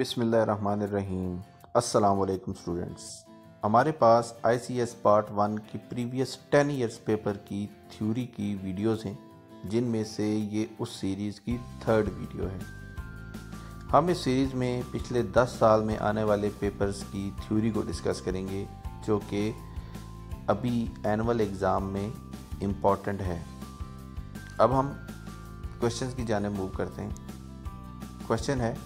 बिस्मिल्लाहिर्रहमानिर्रहीम। अस्सलाम वालेकुम स्टूडेंट्स। हमारे पास ICS पार्ट 1 की प्रीवियस 10 ईयर्स पेपर की थ्योरी की वीडियोस हैं, जिनमें से ये उस सीरीज़ की थर्ड वीडियो है। हम इस सीरीज़ में पिछले 10 साल में आने वाले पेपर्स की थ्योरी को डिस्कस करेंगे, जो कि अभी एनुअल एग्ज़ाम में इम्पॉर्टेंट है। अब हम क्वेश्चंस की जाने मूव करते हैं। क्वेश्चन है,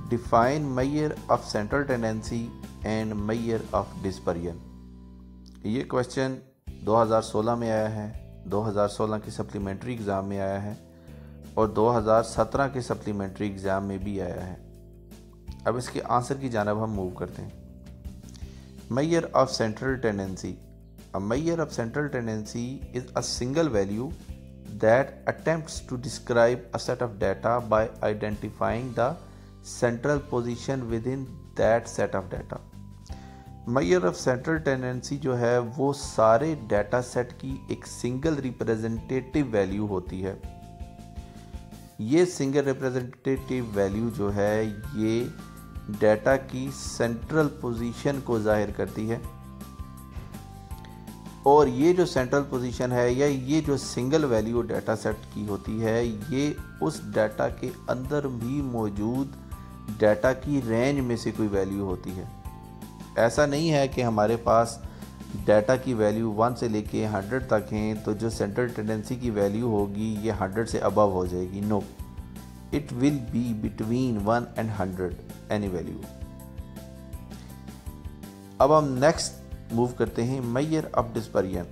define measure of central tendency and major of dispersion. ये क्वेश्चन 2016 में आया है, 2016 के सप्लीमेंट्री एग्ज़ाम में आया है और 2017 के सप्लीमेंट्री एग्ज़ाम में भी आया है। अब इसके आंसर की जानिब हम मूव करते हैं। Major of central tendency. A measure of central tendency is a single value that attempts to describe a set of data by identifying the central position within that set of data. measure of central tendency जो है वो सारे data set की एक single representative value होती है। ये single representative value जो है ये डाटा की सेंट्रल पोजीशन को जाहिर करती है, और ये जो सेंट्रल पोजीशन है या ये जो सिंगल वैल्यू डाटा सेट की होती है, ये उस डाटा के अंदर भी मौजूद डाटा की रेंज में से कोई वैल्यू होती है। ऐसा नहीं है कि हमारे पास डाटा की वैल्यू 1 से लेके 100 तक हैं तो जो सेंट्रल टेंडेंसी की वैल्यू होगी ये 100 से अबव हो जाएगी। No, it will be between 1 and 100 any value. अब हम नेक्स्ट मूव करते हैं major of dispersion.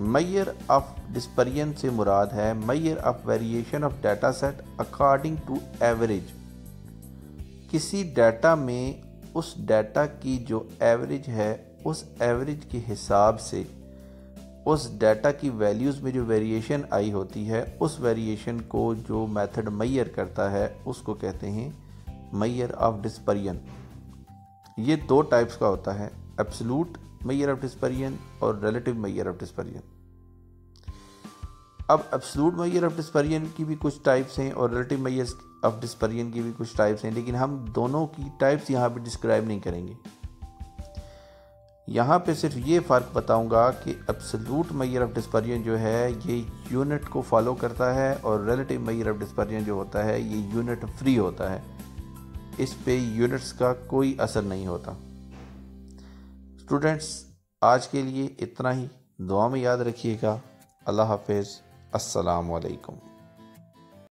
Major of dispersion से मुराद है major of variation of data set according to average. किसी डाटा में उस डाटा की जो एवरेज है, उस एवरेज के हिसाब से उस डाटा की वैल्यूज़ में जो वेरिएशन आई होती है, उस वेरिएशन को जो मेथड मेजर करता है उसको कहते हैं मेजर ऑफ डिस्पर्जन। ये दो टाइप्स का होता है, एब्सोल्यूट मेजर ऑफ डिस्पर्जन और रिलेटिव मेजर ऑफ डिस्पर्जन। अब एब्सोल्यूट मेजर ऑफ डिस्पर्जन की भी कुछ टाइप्स हैं और रिलेटिव मेजर ऑफ डिस्पर्जन की भी कुछ टाइप्स हैं, लेकिन हम दोनों की टाइप्स यहाँ पे डिस्क्राइब नहीं करेंगे। यहाँ पे सिर्फ ये फ़र्क बताऊँगा कि एब्सोल्यूट मेजर ऑफ डिस्पर्जन जो है ये यूनिट को फॉलो करता है और रिलेटिव मेजर ऑफ डिस्पर्जन जो होता है ये यूनिट फ्री होता है, इस पे यूनिट्स का कोई असर नहीं होता। स्टूडेंट्स, आज के लिए इतना ही। दुआ में याद रखिएगा। अल्लाह हाफिज़। अस्सलाम वालेकुम।